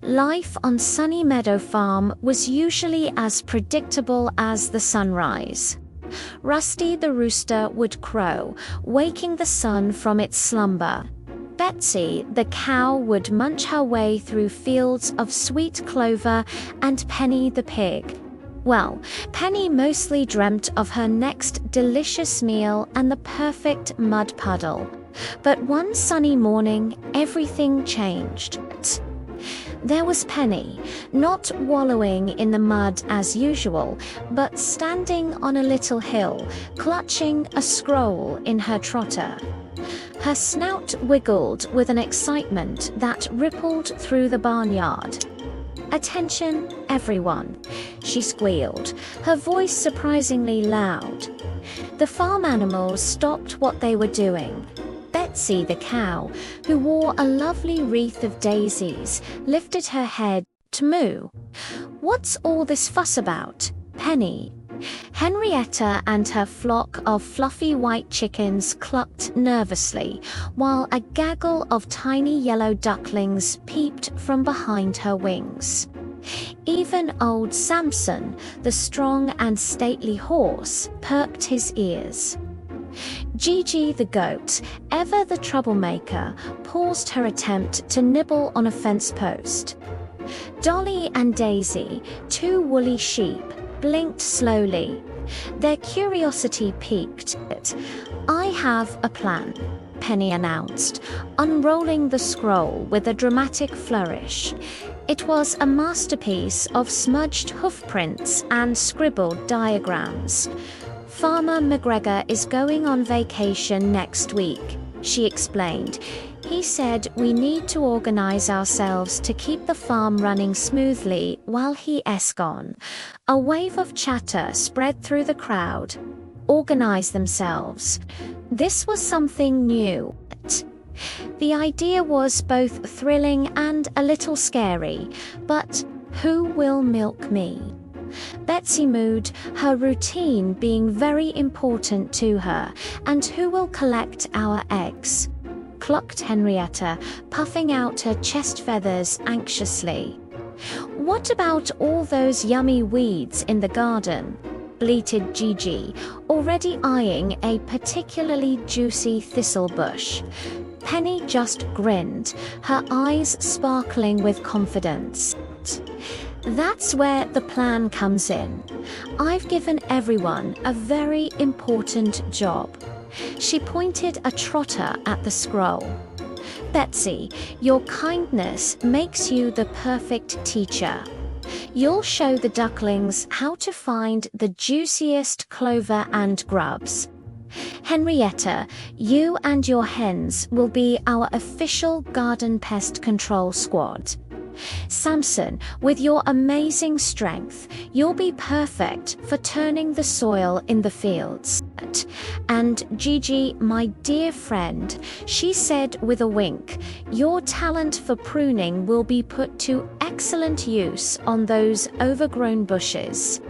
Life on Sunny Meadow Farm was usually as predictable as the sunrise. Rusty the rooster would crow, waking the sun from its slumber. Betsy the cow would munch her way through fields of sweet clover, and Penny the pig. Well, Penny mostly dreamt of her next delicious meal and the perfect mud puddle. But one sunny morning, everything changed. There was Penny, not wallowing in the mud as usual, but standing on a little hill, clutching a scroll in her trotter. Her snout wiggled with an excitement that rippled through the barnyard. "Attention, everyone," she squealed, her voice surprisingly loud. The farm animals stopped what they were doing. Betsy the cow, who wore a lovely wreath of daisies, lifted her head to moo. "What's all this fuss about, Penny?" Henrietta and her flock of fluffy white chickens clucked nervously, while a gaggle of tiny yellow ducklings peeped from behind her wings. Even old Samson, the strong and stately horse, perked his ears. Gigi the goat, ever the troublemaker, paused her attempt to nibble on a fence post. Dolly and Daisy, two woolly sheep, blinked slowly. Their curiosity piqued. "I have a plan," Penny announced, unrolling the scroll with a dramatic flourish. It was a masterpiece of smudged hoofprints and scribbled diagrams. "Farmer McGregor is going on vacation next week," she explained. "He said we need to organize ourselves to keep the farm running smoothly while he's gone." A wave of chatter spread through the crowd. Organize themselves. This was something new. The idea was both thrilling and a little scary, but who will milk me? Betsy mooed, her routine being very important to her. "And who will collect our eggs?" clucked Henrietta, puffing out her chest feathers anxiously. "What about all those yummy weeds in the garden?" bleated Gigi, already eyeing a particularly juicy thistle bush. Penny just grinned, her eyes sparkling with confidence. "That's where the plan comes in. I've given everyone a very important job." She pointed a trotter at the scroll. "Betsy, your kindness makes you the perfect teacher. You'll show the ducklings how to find the juiciest clover and grubs. Henrietta, you and your hens will be our official garden pest control squad. Samson, with your amazing strength, you'll be perfect for turning the soil in the fields. And Gigi, my dear friend," she said with a wink, "your talent for pruning will be put to excellent use on those overgrown bushes."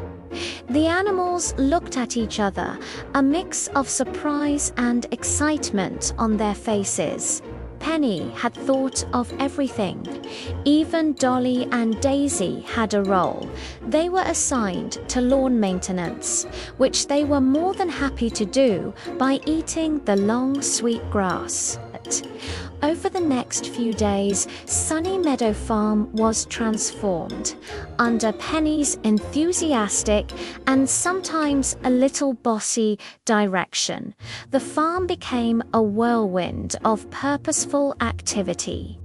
The animals looked at each other, a mix of surprise and excitement on their faces. Penny had thought of everything. Even Dolly and Daisy had a role. They were assigned to lawn maintenance, which they were more than happy to do by eating the long, sweet grass. Over the next few days, Sunny Meadow Farm was transformed. Under Penny's enthusiastic and sometimes a little bossy direction, the farm became a whirlwind of purposeful activity.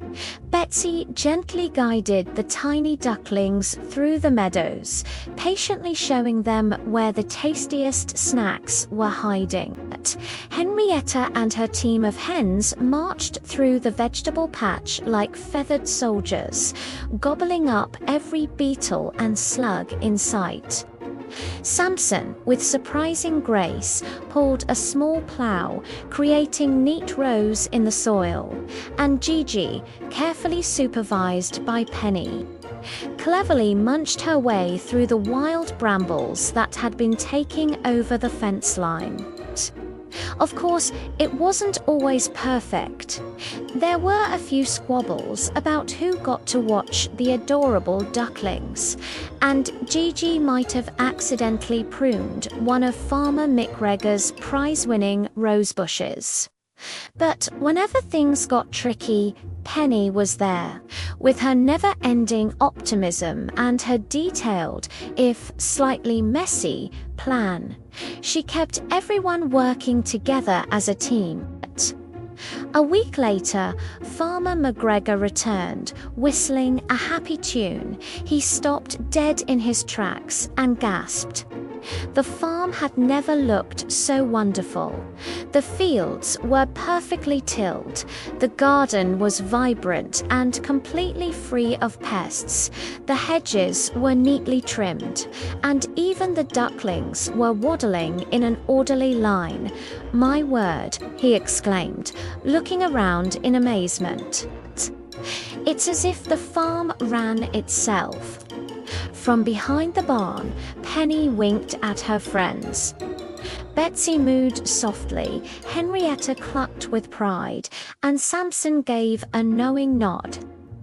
Betsy gently guided the tiny ducklings through the meadows, patiently showing them where the tastiest snacks were hiding. Henrietta and her team of hens marched through the vegetable patch like feathered soldiers, gobbling up every beetle and slug in sight. Samson, with surprising grace, pulled a small plow, creating neat rows in the soil, and Gigi, carefully supervised by Penny, cleverly munched her way through the wild brambles that had been taking over the fence line. Of course, it wasn't always perfect. There were a few squabbles about who got to watch the adorable ducklings, and Gigi might have accidentally pruned one of Farmer McGregor's prize-winning rose bushes. But whenever things got tricky, Penny was there, with her never-ending optimism and her detailed, if slightly messy, plan. She kept everyone working together as a team. A week later, Farmer McGregor returned, whistling a happy tune. He stopped dead in his tracks and gasped. The farm had never looked so wonderful. The fields were perfectly tilled. The garden was vibrant and completely free of pests. The hedges were neatly trimmed, and even the ducklings were waddling in an orderly line. "My word," he exclaimed, looking around in amazement. It's as if the farm ran itself. From behind the barn, Penny winked at her friends. Betsy mooed softly, Henrietta clucked with pride, and Samson gave a knowing nod.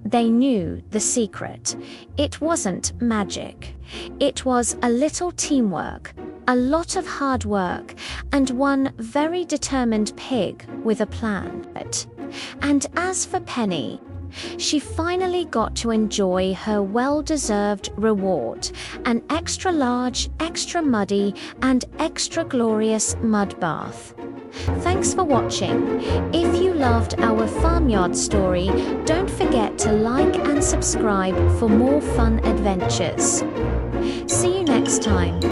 They knew the secret. It wasn't magic. It was a little teamwork, a lot of hard work, and one very determined pig with a plan. And as for Penny, she finally got to enjoy her well-deserved reward, an extra large, extra muddy, and extra glorious mud bath. Thanks for watching. If you loved our farmyard story, don't forget to like and subscribe for more fun adventures. See you next time.